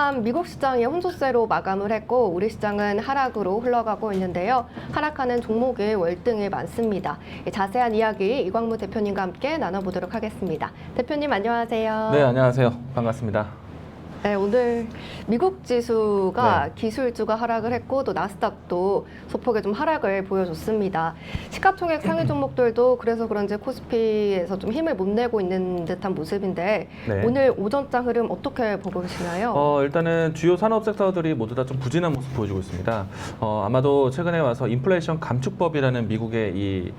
어젯밤 미국 시장이 혼조세로 마감을 했고 우리 시장은 하락으로 흘러가고 있는데요. 하락하는 종목이 월등히 많습니다. 자세한 이야기 이광무 대표님과 함께 나눠보도록 하겠습니다. 대표님 안녕하세요. 네, 안녕하세요. 반갑습니다. 네, 오늘 미국 지수가 기술주가 하락을 했고 또 나스닥도 소폭의 좀 하락을 보여줬습니다. 시가총액 상위 종목들도 그래서 그런지 코스피에서 좀 힘을 못 내고 있는 듯한 모습인데 네. 오늘 오전장 흐름 어떻게 보고 계시나요? 일단은 주요 산업 섹터들이 모두 다 좀 부진한 모습 보여주고 있습니다. 아마도 최근에 와서 인플레이션 감축법이라는 미국의 이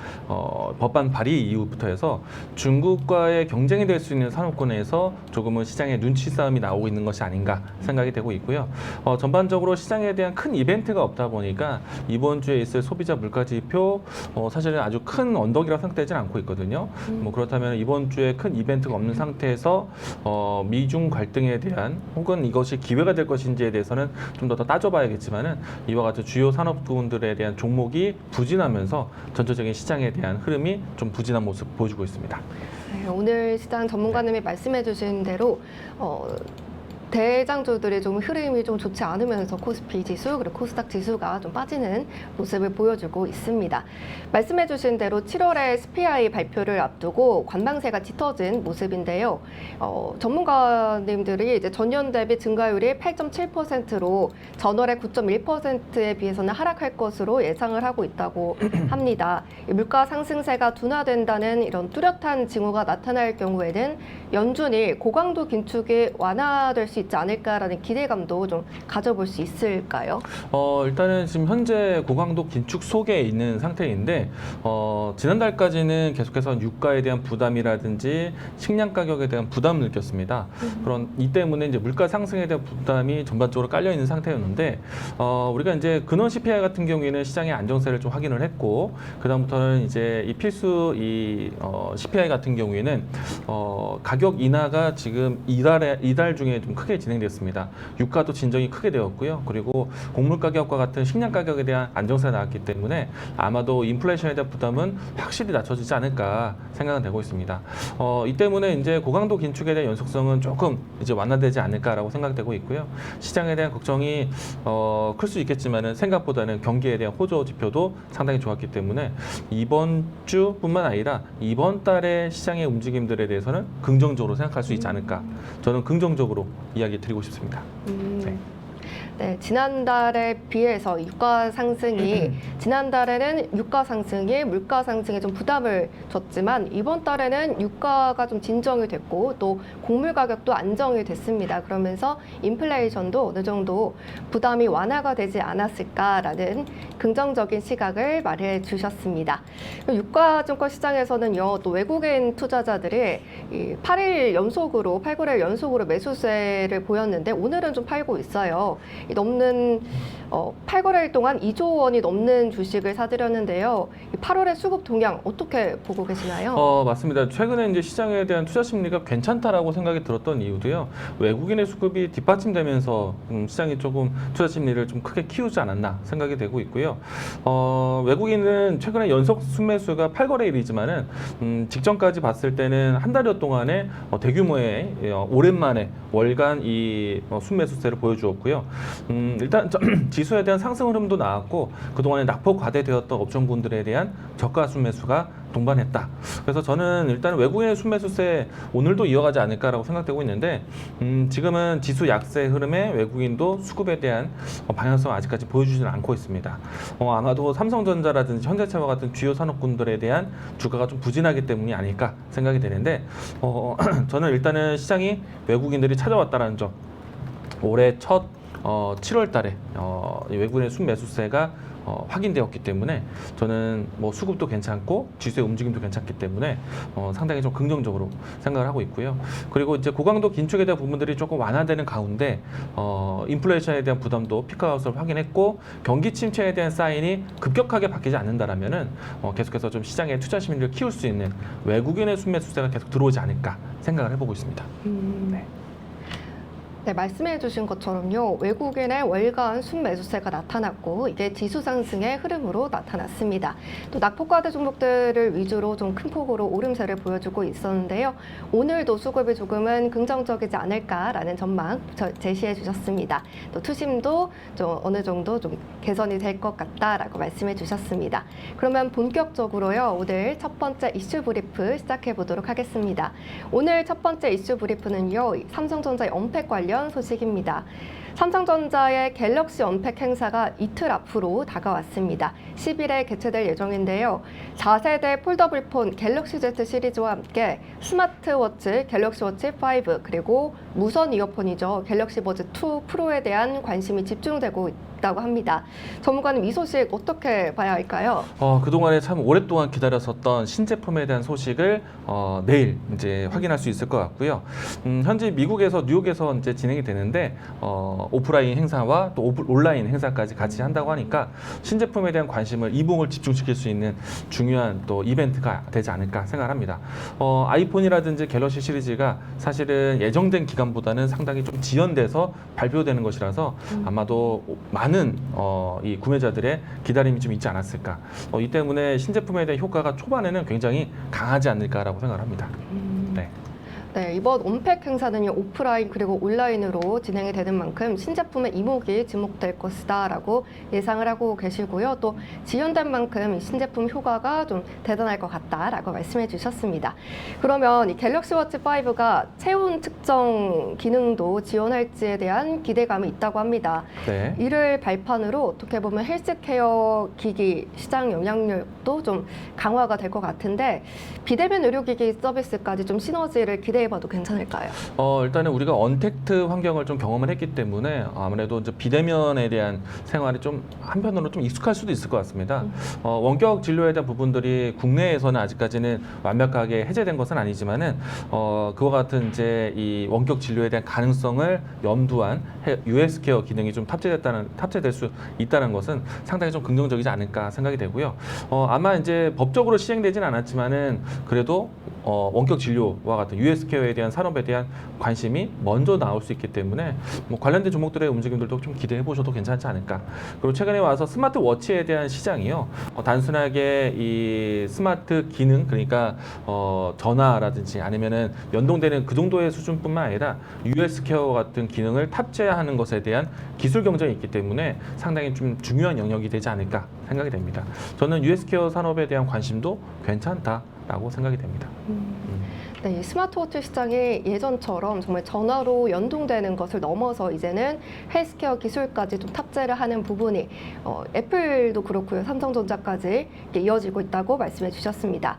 법안 발의 이후부터 해서 중국과의 경쟁이 될 수 있는 산업군에서 조금은 시장의 눈치 싸움이 나오고 있는 것이 아닌가 생각이 되고 있고요. 전반적으로 시장에 대한 큰 이벤트가 없다 보니까 이번 주에 있을 소비자 물가 지표 사실은 아주 큰 언덕이라고 생각되지는 않고 있거든요. 뭐 그렇다면 이번 주에 큰 이벤트가 없는 상태에서 미중 갈등에 대한 혹은 이것이 기회가 될 것인지에 대해서는 좀 더 따져봐야겠지만은 이와 같은 주요 산업군들에 대한 종목이 부진하면서 전체적인 시장에 대한 흐름이 좀 부진한 모습 보여주고 있습니다. 네, 오늘 시장 전문가님이 말씀해 주신 대로 대장주들의 좀 흐름이 좀 좋지 않으면서 코스피 지수 그리고 코스닥 지수가 좀 빠지는 모습을 보여주고 있습니다. 말씀해주신 대로 7월에 SPI 발표를 앞두고 관망세가 짙어진 모습인데요. 전문가님들이 이제 전년 대비 증가율이 8.7%로 전월의 9.1%에 비해서는 하락할 것으로 예상을 하고 있다고 합니다. 물가 상승세가 둔화된다는 이런 뚜렷한 징후가 나타날 경우에는 연준이 고강도 긴축이 완화될 수 있지 않을까라는 기대감도 좀 가져볼 수 있을까요? 일단은 지금 현재 고강도 긴축 속에 있는 상태인데 지난달까지는 계속해서 유가에 대한 부담이라든지 식량 가격에 대한 부담을 느꼈습니다. 그런 이 때문에 이제 물가 상승에 대한 부담이 전반적으로 깔려 있는 상태였는데 우리가 이제 근원 CPI 같은 경우에는 시장의 안정세를 좀 확인을 했고 그다음부터는 이제 이 필수 CPI 같은 경우에는 가격 인하가 지금 이달 중에 좀 크게 진행됐습니다. 유가도 진정이 크게 되었고요. 그리고 곡물 가격과 같은 식량 가격에 대한 안정세가 나왔기 때문에 아마도 인플레이션에 대한 부담은 확실히 낮춰지지 않을까 생각은 되고 있습니다. 이 때문에 이제 고강도 긴축에 대한 연속성은 조금 이제 완화되지 않을까라고 생각되고 있고요. 시장에 대한 걱정이 클 수 있겠지만은 생각보다는 경기에 대한 호조 지표도 상당히 좋았기 때문에 이번 주뿐만 아니라 이번 달의 시장의 움직임들에 대해서는 긍정적으로 생각할 수 있지 않을까. 저는 긍정적으로 이야기 드리고 싶습니다. 네, 지난달에 비해서 유가 상승이 지난달에는 유가 상승이 물가 상승에 좀 부담을 줬지만 이번 달에는 유가가 좀 진정이 됐고 또 곡물 가격도 안정이 됐습니다. 그러면서 인플레이션도 어느 정도 부담이 완화가 되지 않았을까라는 긍정적인 시각을 말해 주셨습니다. 유가증권 시장에서는요, 또 외국인 투자자들이 8일 연속으로 8거래일 연속으로 매수세를 보였는데 오늘은 좀 팔고 있어요. 넘는 8거래일 동안 2조 원이 넘는 주식을 사들였는데요. 8월의 수급 동향 어떻게 보고 계시나요? 맞습니다. 최근에 이제 시장에 대한 투자 심리가 괜찮다라고 생각이 들었던 이유도요. 외국인의 수급이 뒷받침되면서 시장이 조금 투자 심리를 좀 크게 키우지 않았나 생각이 되고 있고요. 외국인은 최근에 연속 순매수가 8거래일이지만은 직전까지 봤을 때는 한 달여 동안에 대규모의 오랜만에 월간 이 순매수세를 보여주었고요. 일단 지수에 대한 상승 흐름도 나왔고 그동안에 낙폭 과대되었던 업종군들에 대한 저가 순매수가 동반했다. 그래서 저는 일단 외국인의 순매수세 오늘도 이어가지 않을까라고 생각되고 있는데 지금은 지수 약세 흐름에 외국인도 수급에 대한 방향성 아직까지 보여주지는 않고 있습니다. 아마도 삼성전자라든지 현대차와 같은 주요 산업군들에 대한 주가가 좀 부진하기 때문이 아닐까 생각이 되는데 저는 일단은 시장이 외국인들이 찾아왔다는 점 올해 첫 7월 달에 외국인의 순매수세가 확인되었기 때문에 저는 뭐 수급도 괜찮고 지수의 움직임도 괜찮기 때문에 상당히 좀 긍정적으로 생각을 하고 있고요. 그리고 이제 고강도 긴축에 대한 부분들이 조금 완화되는 가운데 인플레이션에 대한 부담도 피크아웃을 확인했고 경기 침체에 대한 사인이 급격하게 바뀌지 않는다라면은 계속해서 좀 시장의 투자 심리를 키울 수 있는 외국인의 순매수세가 계속 들어오지 않을까 생각을 해보고 있습니다. 네. 네, 말씀해주신 것처럼요. 외국인의 월간 순매수세가 나타났고 이게 지수 상승의 흐름으로 나타났습니다. 또 낙폭과대 종목들을 위주로 좀 큰 폭으로 오름세를 보여주고 있었는데요. 오늘도 수급이 조금은 긍정적이지 않을까라는 전망 제시해 주셨습니다. 또 투심도 좀 어느 정도 좀 개선이 될 것 같다라고 말씀해 주셨습니다. 그러면 본격적으로요. 오늘 첫 번째 이슈 브리프 시작해 보도록 하겠습니다. 오늘 첫 번째 이슈 브리프는요. 삼성전자의 언팩 관련 소식입니다. 삼성전자의 갤럭시 언팩 행사가 이틀 앞으로 다가왔습니다. 10일에 개최될 예정인데요. 4세대 폴더블 폰 갤럭시 Z 시리즈와 함께 스마트워치 갤럭시 워치 5 그리고 무선 이어폰이죠. 갤럭시 버즈 2 프로에 대한 관심이 집중되고 있다고 합니다. 전문가님 이 소식 어떻게 봐야 할까요? 그동안에 참 오랫동안 기다렸었던 신제품에 대한 소식을 내일 이제 확인할 수 있을 것 같고요. 현재 미국에서 뉴욕에서 이제 진행이 되는데 오프라인 행사와 또 온라인 행사까지 같이 한다고 하니까 신제품에 대한 관심을 이봉을 집중시킬 수 있는 중요한 또 이벤트가 되지 않을까 생각합니다. 아이폰이라든지 갤럭시 시리즈가 사실은 예정된 기간보다는 상당히 좀 지연돼서 발표되는 것이라서 아마도 많은 이 구매자들의 기다림이 좀 있지 않았을까. 이 때문에 신제품에 대한 효과가 초반에는 굉장히 강하지 않을까라고 생각을 합니다. 네. 네, 이번 언팩 행사는요, 오프라인 그리고 온라인으로 진행이 되는 만큼 신제품의 이목이 주목될 것이다라고 예상을 하고 계시고요. 또 지연된 만큼 이 신제품 효과가 좀 대단할 것 같다라고 말씀해 주셨습니다. 그러면 이 갤럭시 워치 5가 체온 측정 기능도 지원할지에 대한 기대감이 있다고 합니다. 네. 이를 발판으로 어떻게 보면 헬스케어 기기 시장 영향력도 좀 강화가 될 것 같은데 비대면 의료기기 서비스까지 좀 시너지를 기대해봐도 괜찮을까요? 일단은 우리가 언택트 환경을 좀 경험을 했기 때문에 아무래도 이제 비대면에 대한 생활이 좀 한편으로 좀 익숙할 수도 있을 것 같습니다. 원격 진료에 대한 부분들이 국내에서는 아직까지는 완벽하게 해제된 것은 아니지만은 그와 같은 이제 이 원격 진료에 대한 가능성을 염두한 US 케어 기능이 좀 탑재될 수 있다는 것은 상당히 좀 긍정적이지 않을까 생각이 되고요. 아마 이제 법적으로 시행되지는 않았지만은 그래도 원격 진료와 같은 US 케어에 대한 산업에 대한 관심이 먼저 나올 수 있기 때문에 뭐 관련된 종목들의 움직임들도 좀 기대해 보셔도 괜찮지 않을까. 그리고 최근에 와서 스마트워치에 대한 시장이요. 단순하게 이 스마트 기능 그러니까 전화라든지 아니면은 연동되는 그 정도의 수준뿐만 아니라 US 케어 같은 기능을 탑재하는 것에 대한 기술 경쟁이 있기 때문에 상당히 좀 중요한 영역이 되지 않을까 생각이 됩니다. 저는 US 케어 산업에 대한 관심도 괜찮다라고 생각이 됩니다. 네, 이 스마트워치 시장이 예전처럼 정말 전화로 연동되는 것을 넘어서 이제는 헬스케어 기술까지 좀 탑재를 하는 부분이 애플도 그렇고요. 삼성전자까지 이렇게 이어지고 있다고 말씀해 주셨습니다.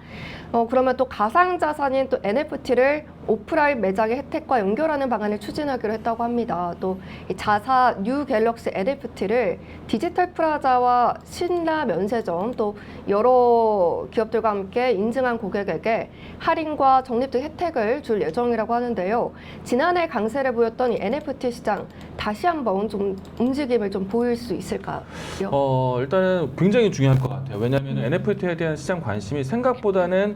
그러면 또 가상자산인 또 NFT를 오프라인 매장의 혜택과 연결하는 방안을 추진하기로 했다고 합니다. 또 이 자사 뉴 갤럭시 NFT를 디지털 프라자와 신라 면세점 또 여러 기업들과 함께 인증한 고객에게 할인과 적립 등 혜택을 줄 예정이라고 하는데요. 지난해 강세를 보였던 이 NFT 시장 다시 한번 좀 움직임을 좀 보일 수 있을까요? 일단은 굉장히 중요할 것 같아요. 왜냐하면 NFT에 대한 시장 관심이 생각보다는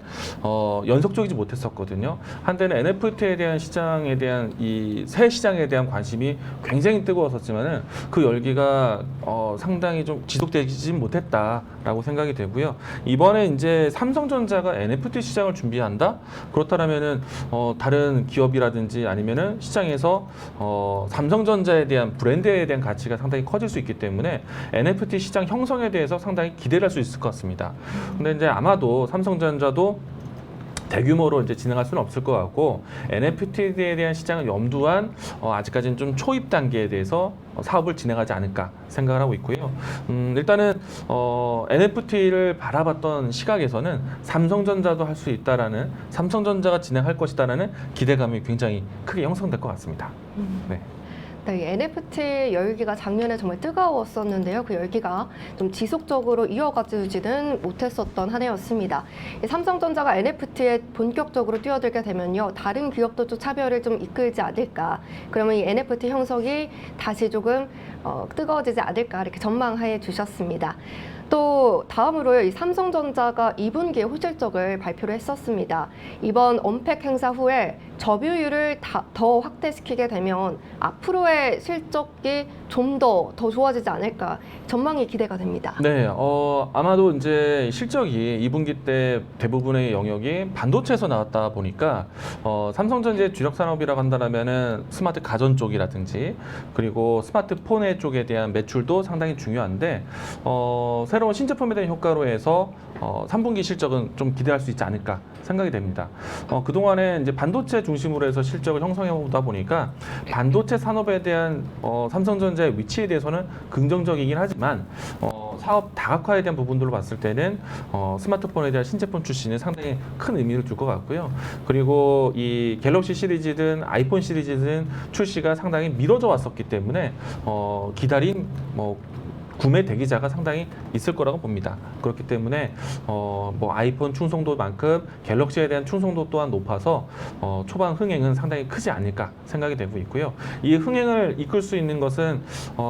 연속적이지 못했었거든요. 한때는 NFT에 대한 시장에 대한 이 새 시장에 대한 관심이 굉장히 뜨거웠었지만은 그 열기가 상당히 좀 지속되지 못했다라고 생각이 되고요. 이번에 이제 삼성전자가 NFT 시장을 준비한다? 그렇다면은 다른 기업이라든지 아니면은 시장에서 삼성전자에 대한 브랜드에 대한 가치가 상당히 커질 수 있기 때문에 NFT 시장 형성에 대해서 상당히 기대를 할 수 있을 것 같습니다. 근데 이제 아마도 삼성전자도 대규모로 이제 진행할 수는 없을 것 같고 NFT에 대한 시장을 염두한 아직까지는 좀 초입 단계에 대해서 사업을 진행하지 않을까 생각을 하고 있고요. 일단은 NFT를 바라봤던 시각에서는 삼성전자도 할 수 있다라는 삼성전자가 진행할 것이다라는 기대감이 굉장히 크게 형성될 것 같습니다. 네. 네, 이 NFT 열기가 작년에 정말 뜨거웠었는데요. 그 열기가 좀 지속적으로 이어가지지는 못했었던 한 해였습니다. 이 삼성전자가 NFT에 본격적으로 뛰어들게 되면요. 다른 기업도 좀 차별을 좀 이끌지 않을까. 그러면 이 NFT 형성이 다시 조금 뜨거워지지 않을까 이렇게 전망해 주셨습니다. 또 다음으로요. 이 삼성전자가 2분기에 호실적을 발표를 했었습니다. 이번 언팩 행사 후에 점유율을 더 확대시키게 되면 앞으로의 실적이 좀 더 좋아지지 않을까 전망이 기대가 됩니다. 네, 아마도 이제 실적이 2분기 때 대부분의 영역이 반도체에서 나왔다 보니까 삼성전자의 주력 산업이라고 한다면은 스마트 가전 쪽이라든지 그리고 스마트폰의 쪽에 대한 매출도 상당히 중요한데 새로운 신제품에 대한 효과로 해서 3분기 실적은 좀 기대할 수 있지 않을까 생각이 됩니다. 그동안에 이제 반도체 중심으로 해서 실적을 형성해 오다 보니까 반도체 산업에 대한 삼성전자의 위치에 대해서는 긍정적이긴 하지만 사업 다각화에 대한 부분들로 봤을 때는 스마트폰에 대한 신제품 출시는 상당히 큰 의미를 둘 것 같고요. 그리고 이 갤럭시 시리즈든 아이폰 시리즈든 출시가 상당히 미뤄져 왔었기 때문에 기다린 구매 대기자가 상당히 있을 거라고 봅니다. 그렇기 때문에 아이폰 충성도만큼 갤럭시에 대한 충성도 또한 높아서 초반 흥행은 상당히 크지 않을까 생각이 되고 있고요. 이 흥행을 이끌 수 있는 것은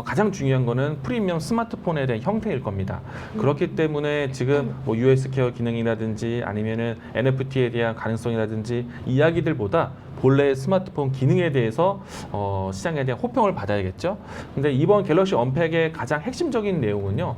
가장 중요한 거는 프리미엄 스마트폰에 대한 형태일 겁니다. 그렇기 때문에 지금 US 케어 기능이라든지 아니면은 NFT에 대한 가능성이라든지 이야기들보다 본래 스마트폰 기능에 대해서 시장에 대한 호평을 받아야겠죠. 근데 이번 갤럭시 언팩의 가장 핵심적인 내용은요,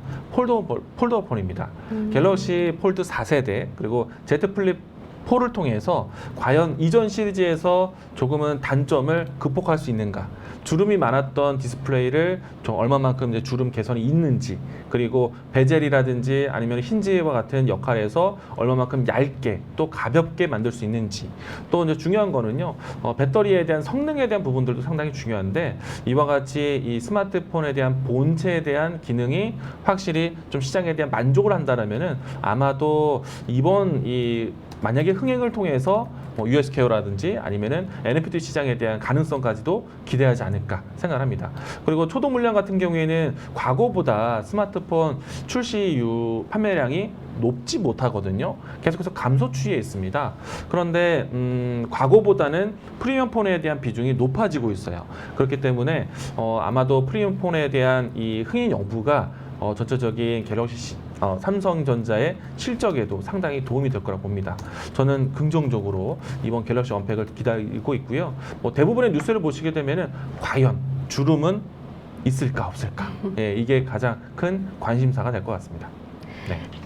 폴더폰입니다. 갤럭시 폴드 4세대 그리고 Z 플립 4를 통해서 과연 이전 시리즈에서 조금은 단점을 극복할 수 있는가, 주름이 많았던 디스플레이를 좀 얼마만큼 이제 주름 개선이 있는지, 그리고 베젤이라든지 아니면 힌지와 같은 역할에서 얼마만큼 얇게 또 가볍게 만들 수 있는지, 또 이제 중요한 거는요, 배터리에 대한 성능에 대한 부분들도 상당히 중요한데 이와 같이 이 스마트폰에 대한 본체에 대한 기능이 확실히 좀 시장에 대한 만족을 한다라면은 아마도 이번 만약에 흥행을 통해서 US 케어라든지 아니면은 NFT 시장에 대한 가능성까지도 기대하지 않을까 생각합니다. 그리고 초도 물량 같은 경우에는 과거보다 스마트폰 출시 이후 판매량이 높지 못하거든요. 계속해서 감소 추이에 있습니다. 그런데 과거보다는 프리미엄 폰에 대한 비중이 높아지고 있어요. 그렇기 때문에 아마도 프리미엄 폰에 대한 이 흥행 여부가 전체적인 갤럭시 삼성전자의 실적에도 상당히 도움이 될 거라 봅니다. 저는 긍정적으로 이번 갤럭시 언팩을 기다리고 있고요. 대부분의 뉴스를 보시게 되면은 과연 주름은 있을까 없을까? 예, 이게 가장 큰 관심사가 될 것 같습니다.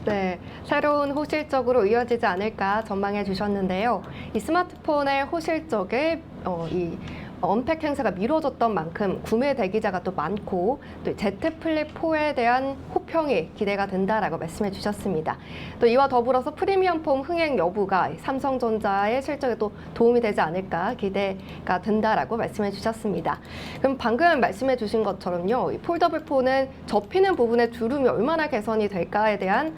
네, 새로운 호실적으로 이어지지 않을까 전망해 주셨는데요. 이 스마트폰의 호실적에 이 언팩 행사가 미뤄졌던 만큼 구매 대기자가 또 많고 또 Z 플립 4에 대한 호평이 기대가 된다라고 말씀해 주셨습니다. 또 이와 더불어서 프리미엄 폰 흥행 여부가 삼성전자의 실적에 또 도움이 되지 않을까 기대가 된다라고 말씀해 주셨습니다. 그럼 방금 말씀해 주신 것처럼요, 이 폴더블 폰은 접히는 부분의 주름이 얼마나 개선이 될까에 대한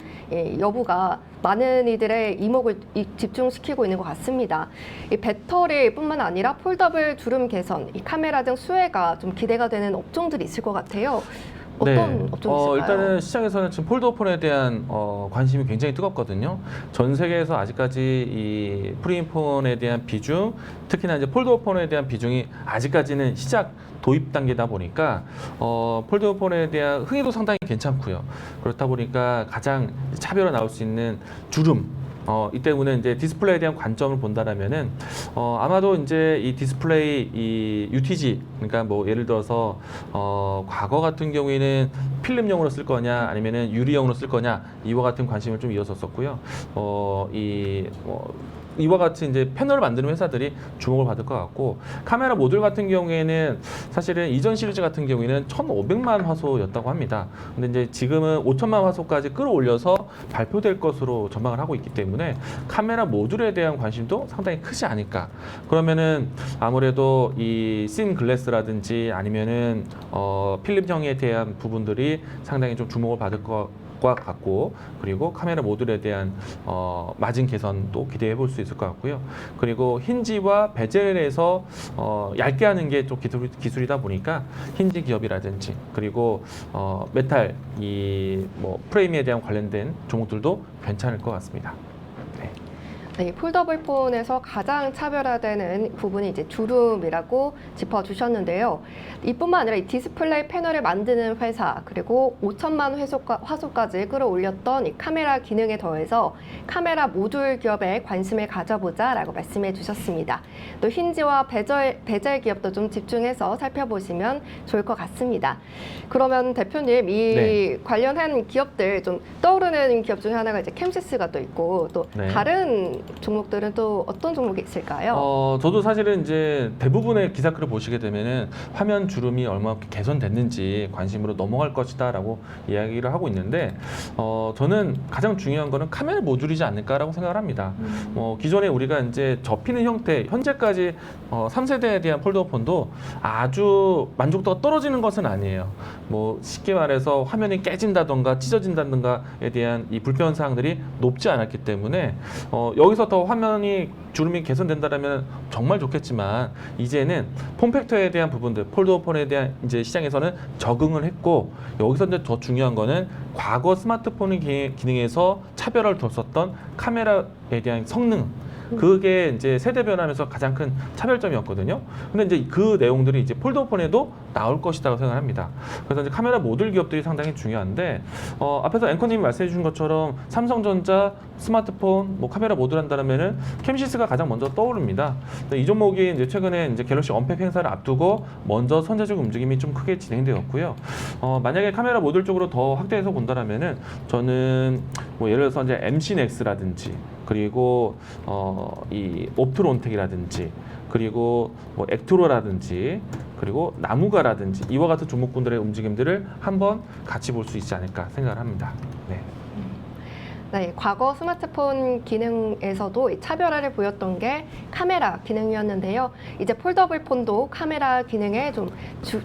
여부가 많은 이들의 이목을 집중시키고 있는 것 같습니다. 이 배터리뿐만 아니라 폴더블 주름 개선, 이 카메라 등 수혜가 좀 기대가 되는 업종들이 있을 것 같아요. 어떤 업종이 있을까요? 일단은 시장에서는 지금 폴더폰에 대한 관심이 굉장히 뜨겁거든요. 전 세계에서 아직까지 이 프리미엄폰에 대한 비중, 특히나 이제 폴더폰에 대한 비중이 아직까지는 시작 도입 단계다 보니까 폴더폰에 대한 흥의도 상당히 괜찮고요. 그렇다 보니까 가장 차별화 나올 수 있는 주름, 이 때문에 이제 디스플레이에 대한 관점을 본다라면은 아마도 이제 이 디스플레이 이 UTG, 그러니까 예를 들어서 과거 같은 경우에는 필름용으로 쓸 거냐 아니면은 유리용으로 쓸 거냐, 이와 같은 관심을 좀 이었었고요. 이와 같이 이제 패널을 만드는 회사들이 주목을 받을 것 같고, 카메라 모듈 같은 경우에는 사실은 이전 시리즈 같은 경우에는 1,500만 화소였다고 합니다. 근데 이제 지금은 5,000만 화소까지 끌어올려서 발표될 것으로 전망을 하고 있기 때문에 카메라 모듈에 대한 관심도 상당히 크지 않을까. 그러면은 아무래도 이 씬 글래스라든지 아니면은 필름형에 대한 부분들이 상당히 좀 주목을 받을 것 같고, 그리고 카메라 모듈에 대한 마진 개선도 기대해 볼 수 있을 것 같고요. 그리고 힌지와 베젤에서 얇게 하는 게 좀 기술이다 보니까 힌지 기업이라든지 그리고 메탈 프레임에 대한 관련된 종목들도 괜찮을 것 같습니다. 네. 네, 이 폴더블 폰에서 가장 차별화되는 부분이 이제 주름이라고 짚어주셨는데요. 이뿐만 아니라 이 디스플레이 패널을 만드는 회사 그리고 5천만 화소까지 끌어올렸던 이 카메라 기능에 더해서 카메라 모듈 기업에 관심을 가져보자라고 말씀해 주셨습니다. 또 힌지와 베젤 기업도 좀 집중해서 살펴보시면 좋을 것 같습니다. 그러면 대표님 이 네. 관련한 기업들 좀 떠오르는 기업 중에 하나가 이제 캠시스가 또 있고 또 네. 다른 종목들은 또 어떤 종목이 있을까요? 저도 사실은 이제 대부분의 기사글을 보시게 되면은 화면 주름이 얼마나 개선됐는지 관심으로 넘어갈 것이다라고 이야기를 하고 있는데, 저는 가장 중요한 거는 카메라 모듈이지 않을까라고 생각을 합니다. 기존에 우리가 이제 접히는 형태, 현재까지 3세대에 대한 폴더폰도 아주 만족도가 떨어지는 것은 아니에요. 뭐 쉽게 말해서 화면이 깨진다던가 찢어진다던가에 대한 이 불편 사항들이 높지 않았기 때문에 여기서 더 화면이 주름이 개선된다면 정말 좋겠지만, 이제는 폼팩터에 대한 부분들, 폴더폰에 대한 이제 시장에서는 적응을 했고, 여기서 이제 더 중요한 거는 과거 스마트폰 기능에서 차별화를 뒀었던 카메라에 대한 성능, 그게 이제 세대 변화하면서 가장 큰 차별점이었거든요. 근데 이제 그 내용들이 이제 폴더폰에도 나올 것이라고 생각합니다. 그래서 이제 카메라 모듈 기업들이 상당히 중요한데, 앞에서 앵커님이 말씀해 주신 것처럼 삼성전자 스마트폰 뭐 카메라 모듈 한다면은 캠시스가 가장 먼저 떠오릅니다. 이 종목이 이제 최근에 이제 갤럭시 언팩 행사를 앞두고 먼저 선제적 움직임이 좀 크게 진행되었고요. 만약에 카메라 모듈 쪽으로 더 확대해서 본다면은 저는 뭐 예를 들어서 이제 MC넥스라든지, 그리고 이 옵트론텍이라든지, 그리고 뭐 액트로라든지, 그리고 나무가라든지 이와 같은 종목군들의 움직임들을 한번 같이 볼 수 있지 않을까 생각을 합니다. 네. 네, 과거 스마트폰 기능에서도 이 차별화를 보였던 게 카메라 기능이었는데요. 이제 폴더블 폰도 카메라 기능에 좀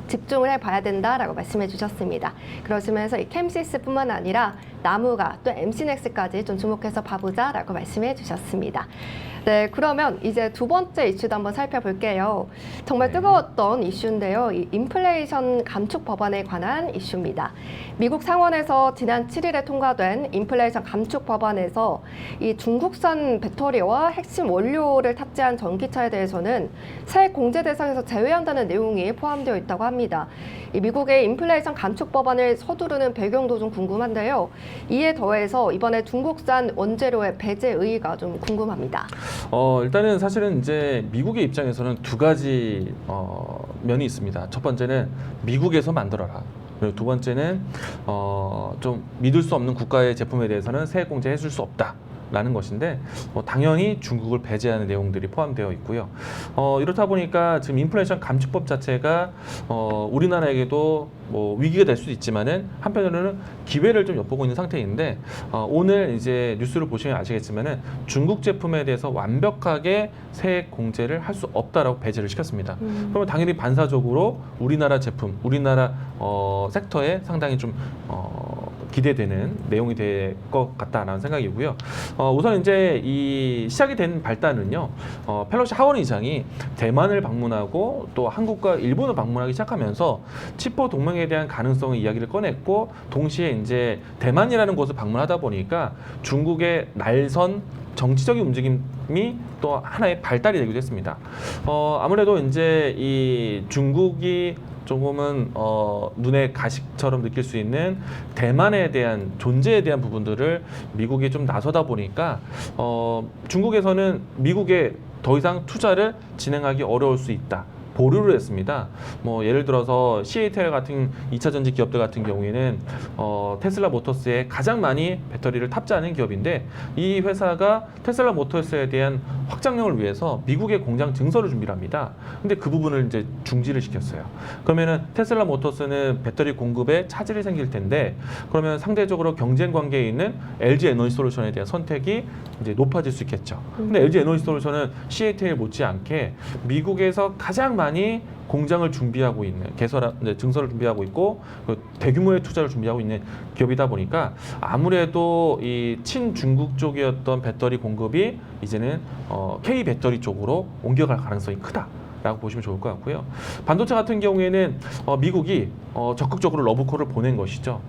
집중을 해봐야 된다라고 말씀해 주셨습니다. 그러시면서 이 캠시스뿐만 아니라 나무가 또 MC넥스까지 좀 주목해서 봐보자라고 말씀해 주셨습니다. 네, 그러면 이제 두 번째 이슈도 한번 살펴볼게요. 정말 뜨거웠던 이슈인데요. 이 인플레이션 감축 법안에 관한 이슈입니다. 미국 상원에서 지난 7일에 통과된 인플레이션 감축 법안에서 이 중국산 배터리와 핵심 원료를 탑재한 전기차에 대해서는 세액 공제 대상에서 제외한다는 내용이 포함되어 있다고 합니다. 이 미국의 인플레이션 감축 법안을 서두르는 배경도 좀 궁금한데요. 이에 더해서 이번에 중국산 원재료의 배제 의의가 좀 궁금합니다. 일단은 사실은 이제 미국의 입장에서는 두 가지 면이 있습니다. 첫 번째는 미국에서 만들어라. 그리고 두 번째는 좀 믿을 수 없는 국가의 제품에 대해서는 세액 공제해 줄 수 없다. 라는 것인데, 당연히 중국을 배제하는 내용들이 포함되어 있고요. 이렇다 보니까 지금 인플레이션 감축법 자체가 우리나라에게도 뭐 위기가 될 수도 있지만은 한편으로는 기회를 좀 엿보고 있는 상태인데, 오늘 이제 뉴스를 보시면 아시겠지만은 중국 제품에 대해서 완벽하게 세액 공제를 할 수 없다라고 배제를 시켰습니다. 그러면 당연히 반사적으로 우리나라 제품, 우리나라 섹터에 상당히 좀 기대되는 내용이 될 것 같다라는 생각이고요. 우선 이제 이 시작이 된 발단은요, 펠로시 하원 의장이 대만을 방문하고 또 한국과 일본을 방문하기 시작하면서 치포 동맹에 대한 가능성의 이야기를 꺼냈고, 동시에 이제 대만이라는 곳을 방문하다 보니까 중국의 날선 정치적인 움직임이 또 하나의 발달이 되기도 했습니다. 아무래도 이제 이 중국이 조금은 눈에 가식처럼 느낄 수 있는 대만에 대한 존재에 대한 부분들을 미국이 좀 나서다 보니까 중국에서는 미국에 더 이상 투자를 진행하기 어려울 수 있다. 보류를 했습니다. 뭐 예를 들어서 CATL 같은 2차 전지 기업들 같은 경우에는 테슬라 모터스에 가장 많이 배터리를 탑재하는 기업인데, 이 회사가 테슬라 모터스에 대한 확장력을 위해서 미국의 공장 증설을 준비를 합니다. 근데 그 부분을 이제 중지를 시켰어요. 그러면은 테슬라 모터스는 배터리 공급에 차질이 생길 텐데, 그러면 상대적으로 경쟁 관계에 있는 LG 에너지 솔루션에 대한 선택이 이제 높아질 수 있겠죠. 근데 LG 에너지 솔루션은 CATL 못지않게 미국에서 가장 많이 공장을 준비하고 있는, 증설을 준비하고 있고, 대규모의 투자를 준비하고 있는 기업이다 보니까 아무래도 이 친중국 쪽이었던 배터리 공급이 이제는 K 배터리 쪽으로 옮겨갈 가능성이 크다. 라고 보시면 좋을 것 같고요. 반도체 같은 경우에는 미국이 적극적으로 러브콜을 보낸 것이죠.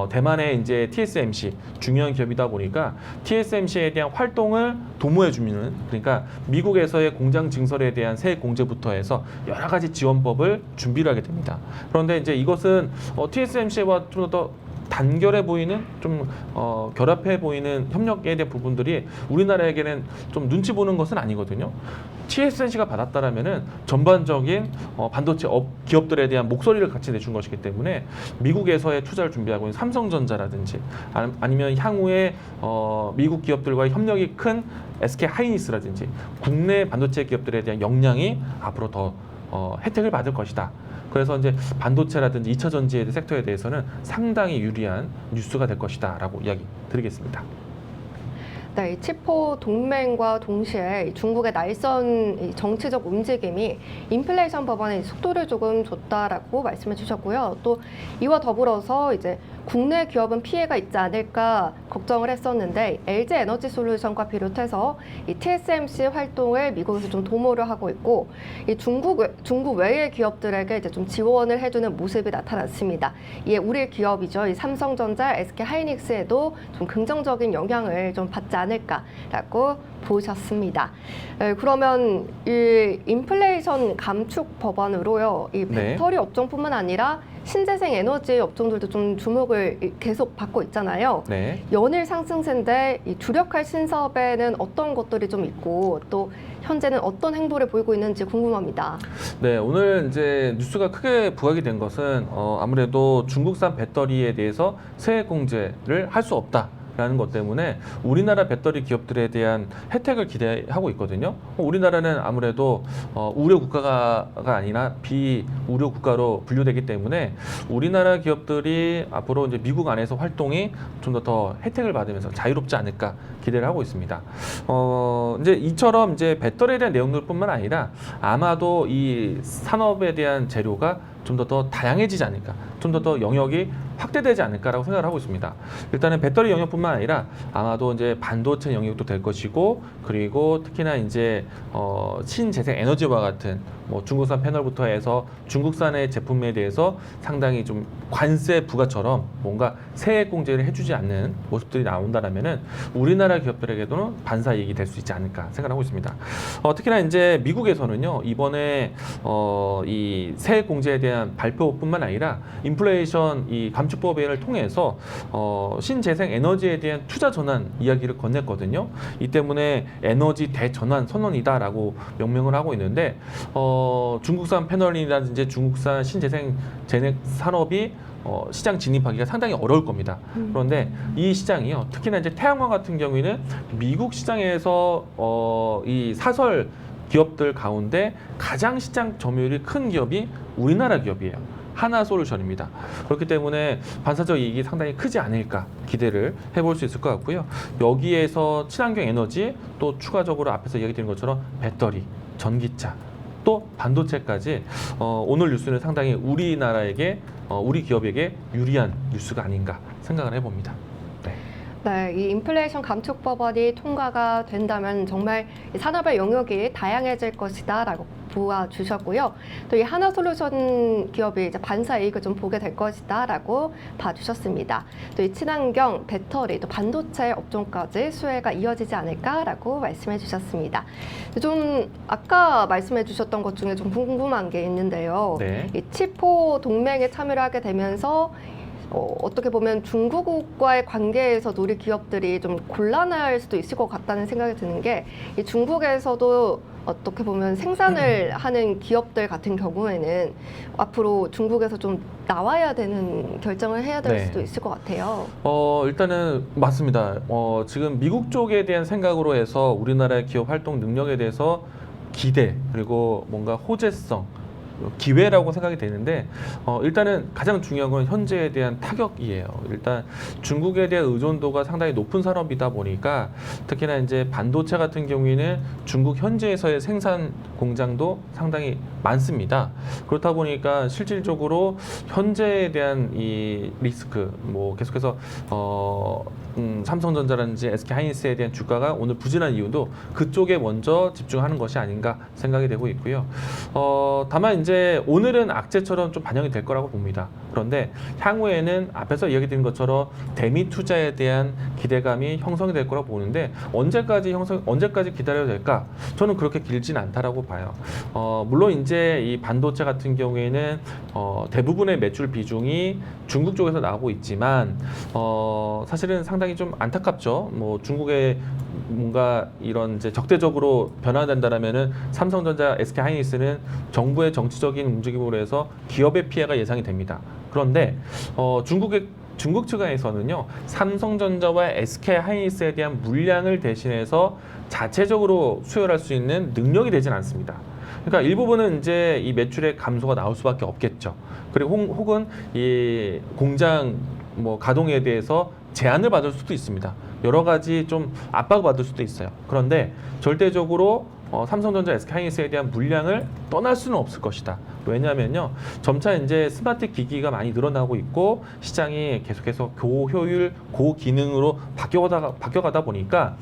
대만의 이제 TSMC 중요한 기업이다 보니까 TSMC에 대한 활동을 도모해 주는, 그러니까 미국에서의 공장 증설에 대한 세액 공제부터 해서 여러 가지 지원법을 준비를 하게 됩니다. 그런데 이제 이것은 TSMC와 좀 더 단결해 보이는, 좀 결합해 보이는 협력에 대한 부분들이 우리나라에게는 좀 눈치 보는 것은 아니거든요. TSMC가 받았다라면은 전반적인 반도체 기업들에 대한 목소리를 같이 내준 것이기 때문에 미국에서의 투자를 준비하고 있는 삼성전자라든지 아니면 향후에 미국 기업들과의 협력이 큰 SK 하이닉스라든지 국내 반도체 기업들에 대한 역량이 앞으로 더 혜택을 받을 것이다. 그래서 이제 반도체라든지 2차 전지 섹터에 대해서는 상당히 유리한 뉴스가 될 것이다라고 이야기 드리겠습니다. 네, 이 치포 동맹과 동시에 이 중국의 날선 이 정치적 움직임이 인플레이션 법안의 속도를 조금 줬다라고 말씀해 주셨고요. 또 이와 더불어서 이제 국내 기업은 피해가 있지 않을까 걱정을 했었는데 LG 에너지 솔루션과 비롯해서 이 TSMC 활동을 미국에서 좀 도모를 하고 있고 이 중국 외의 기업들에게 이제 좀 지원을 해주는 모습이 나타났습니다. 이에 우리 기업이죠, 이 삼성전자, SK 하이닉스에도 좀 긍정적인 영향을 좀 받지 않을까라고 보셨습니다. 그러면 이 인플레이션 감축 법안으로요, 이 배터리 업종뿐만 아니라 신재생 에너지 업종들도 좀 주목을 계속 받고 있잖아요. 네. 연일 상승세인데 이 주력할 신사업에는 어떤 것들이 좀 있고 또 현재는 어떤 행보를 보이고 있는지 궁금합니다. 네, 오늘 이제 뉴스가 크게 부각이 된 것은 아무래도 중국산 배터리에 대해서 세액 공제를 할 수 없다. 라는 것 때문에 우리나라 배터리 기업들에 대한 혜택을 기대하고 있거든요. 우리나라는 아무래도 우려 국가가 아니라 비우려 국가로 분류되기 때문에 우리나라 기업들이 앞으로 이제 미국 안에서 활동이 좀 더 혜택을 받으면서 자유롭지 않을까 기대를 하고 있습니다. 이제 이처럼 이제 배터리에 대한 내용들뿐만 아니라 아마도 이 산업에 대한 재료가 좀 더 다양해지지 않을까, 좀 더 영역이 확대되지 않을까라고 생각을 하고 있습니다. 일단은 배터리 영역뿐만 아니라 아마도 이제 반도체 영역도 될 것이고, 그리고 특히나 이제 신재생 에너지와 같은 뭐 중국산 패널부터 해서 중국산의 제품에 대해서 상당히 좀 관세 부과처럼 뭔가 세액 공제를 해주지 않는 모습들이 나온다라면은 우리나라 기업들에게도는 반사 이익이 될 수 있지 않을까 생각하고 있습니다. 특히나 이제 미국에서는요, 이번에 이 세액 공제에 대한 발표뿐만 아니라 인플레이션 이 감축법을 통해서 신재생 에너지에 대한 투자 전환 이야기를 건넸거든요. 이 때문에 에너지 대전환 선언이다라고 명명을 하고 있는데 중국산 패널이라든지 중국산 신재생 제넥 산업이 시장 진입하기가 상당히 어려울 겁니다. 그런데 이 시장이요, 특히나 이제 태양광 같은 경우에는 미국 시장에서 이 사설 기업들 가운데 가장 시장 점유율이 큰 기업이 우리나라 기업이에요. 하나솔루션입니다. 그렇기 때문에 반사적 이익이 상당히 크지 않을까 기대를 해볼 수 있을 것 같고요. 여기에서 친환경 에너지, 또 추가적으로 앞에서 이야기 드린 것처럼 배터리, 전기차, 또 반도체까지 오늘 뉴스는 상당히 우리나라에게 우리 기업에게 유리한 뉴스가 아닌가 생각을 해봅니다. 네, 이 인플레이션 감축 법안이 통과가 된다면 정말 이 산업의 영역이 다양해질 것이다라고 보아주셨고요. 또 이 하나솔루션 기업이 이제 반사 이익을 좀 보게 될 것이다라고 봐주셨습니다. 또 이 친환경, 배터리, 또 반도체 업종까지 수혜가 이어지지 않을까라고 말씀해주셨습니다. 좀 아까 말씀해주셨던 것 중에 좀 궁금한 게 있는데요. 네. 이 치포 동맹에 참여를 하게 되면서 어떻게 보면 중국과의 관계에서도 우리 기업들이 좀 곤란할 수도 있을 것 같다는 생각이 드는 게, 이 중국에서도 어떻게 보면 생산을 하는 기업들 같은 경우에는 앞으로 중국에서 좀 나와야 되는 결정을 해야 될 수도 있을 것 같아요. 일단은 맞습니다. 지금 미국 쪽에 대한 생각으로 해서 우리나라의 기업 활동 능력에 대해서 기대, 그리고 뭔가 호재성, 기회라고 생각이 되는데 일단은 가장 중요한 건 현재에 대한 타격이에요. 일단 중국에 대한 의존도가 상당히 높은 산업이다 보니까 특히나 이제 반도체 같은 경우에는 중국 현지에서의 생산 공장도 상당히 많습니다. 그렇다 보니까 실질적으로 현재에 대한 이 리스크, 뭐 계속해서 삼성전자라든지 SK하이닉스에 대한 주가가 오늘 부진한 이유도 그쪽에 먼저 집중하는 것이 아닌가 생각이 되고 있고요. 다만 이제 오늘은 악재처럼 좀 반영이 될 거라고 봅니다. 그런데 향후에는 앞에서 이야기 드린 것처럼 대미 투자에 대한 기대감이 형성이 될 거라고 보는데 언제까지 기다려야 될까? 저는 그렇게 길진 않다라고 봐요. 물론 이제 이 반도체 같은 경우에는 대부분의 매출 비중이 중국 쪽에서 나오고 있지만 사실은 상당히 좀 안타깝죠. 뭐 중국의 뭔가 이런 이제 적대적으로 변화된다라면은 삼성전자, SK하이닉스는 정부의 정치적인 움직임으로 해서 기업의 피해가 예상이 됩니다. 그런데 중국 측에서는요, 삼성전자와 SK하이닉스에 대한 물량을 대신해서 자체적으로 수혈할 수 있는 능력이 되진 않습니다. 그러니까 일부분은 이제 이 매출의 감소가 나올 수밖에 없겠죠. 그리고 혹은 이 공장 뭐 가동에 대해서 제한을 받을 수도 있습니다. 여러 가지 좀 압박을 받을 수도 있어요. 그런데 절대적으로 삼성전자, SK하이닉스에 대한 물량을 떠날 수는 없을 것이다. 왜냐하면요, 점차 이제 스마트 기기가 많이 늘어나고 있고 시장이 계속해서 고효율, 고기능으로 바뀌어가다 보니까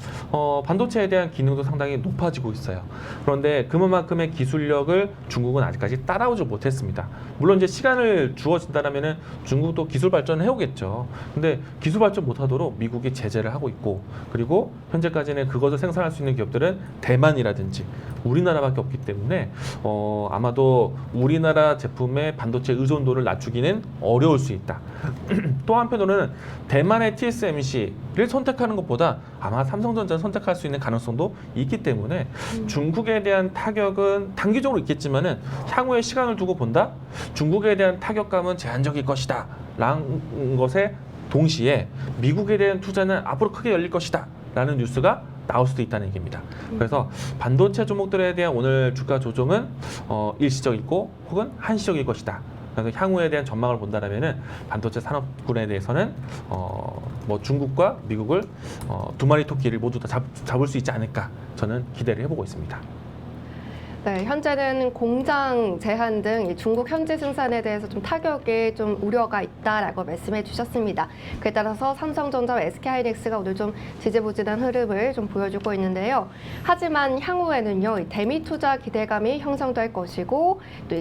반도체에 대한 기능도 상당히 높아지고 있어요. 그런데 그만큼의 기술력을 중국은 아직까지 따라오지 못했습니다. 물론 이제 시간을 주어진다면은 중국도 기술 발전을 해오겠죠. 근데 기술 발전 못하도록 미국이 제재를 하고 있고, 그리고 현재까지는 그것을 생산할 수 있는 기업들은 대만이라든지 우리나라밖에 없기 때문에 아마도 우리나라 제품의 반도체 의존도를 낮추기는 어려울 수 있다. 또 한편으로는 대만의 TSMC를 선택하는 것보다 아마 삼성전자를 선택할 수 있는 가능성도 있기 때문에 중국에 대한 타격은 단기적으로 있겠지만은 향후에 시간을 두고 본다? 중국에 대한 타격감은 제한적일 것이다 라는 것에 동시에 미국에 대한 투자는 앞으로 크게 열릴 것이다 라는 뉴스가 나올 수도 있다는 얘기입니다. 그래서 반도체 종목들에 대한 오늘 주가 조정은 일시적이고 혹은 한시적일 것이다. 그래서 향후에 대한 전망을 본다면은 반도체 산업군에 대해서는 뭐 중국과 미국을 두 마리 토끼를 모두 다 잡을 수 있지 않을까 저는 기대를 해보고 있습니다. 네, 현재는 공장 제한 등 이 중국 현지 생산에 대해서 좀 타격에 좀 우려가 있다라고 말씀해 주셨습니다. 그에 따라서 삼성전자와 SK하이닉스가 오늘 좀 지지부진한 흐름을 좀 보여주고 있는데요. 하지만 향후에는요, 이 대미 투자 기대감이 형성될 것이고 또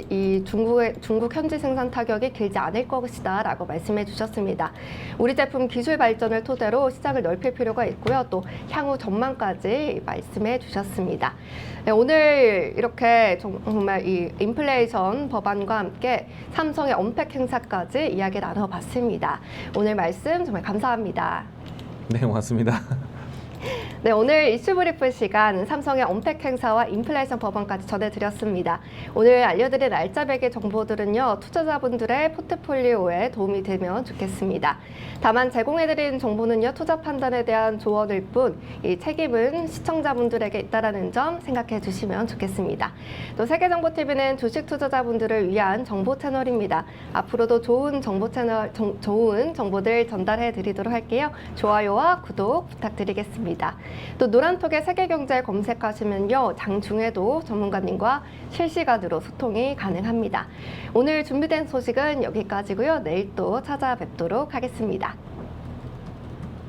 이 중국 현지 생산 타격이 길지 않을 것이다라고 말씀해 주셨습니다. 우리 제품 기술 발전을 토대로 시장을 넓힐 필요가 있고요. 또 향후 전망까지 말씀해 주셨습니다. 네, 오늘 이렇게 정말 이 인플레이션 법안과 함께 삼성의 언팩 행사까지 이야기 나눠봤습니다. 오늘 말씀 정말 감사합니다. 네, 고맙습니다. 네, 오늘 이슈 브리프 시간 삼성의 언팩 행사와 인플레이션 법안까지 전해드렸습니다. 오늘 알려드린 알짜배기 정보들은요, 투자자분들의 포트폴리오에 도움이 되면 좋겠습니다. 다만 제공해드린 정보는요, 투자 판단에 대한 조언일 뿐, 이 책임은 시청자분들에게 있다는 점 생각해 주시면 좋겠습니다. 또 세계정보TV는 주식 투자자분들을 위한 정보 채널입니다. 앞으로도 좋은 좋은 정보들 전달해 드리도록 할게요. 좋아요와 구독 부탁드리겠습니다. 또 노란톡에 세계경제 검색하시면요, 장중에도 전문가님과 실시간으로 소통이 가능합니다. 오늘 준비된 소식은 여기까지고요. 내일 또 찾아뵙도록 하겠습니다.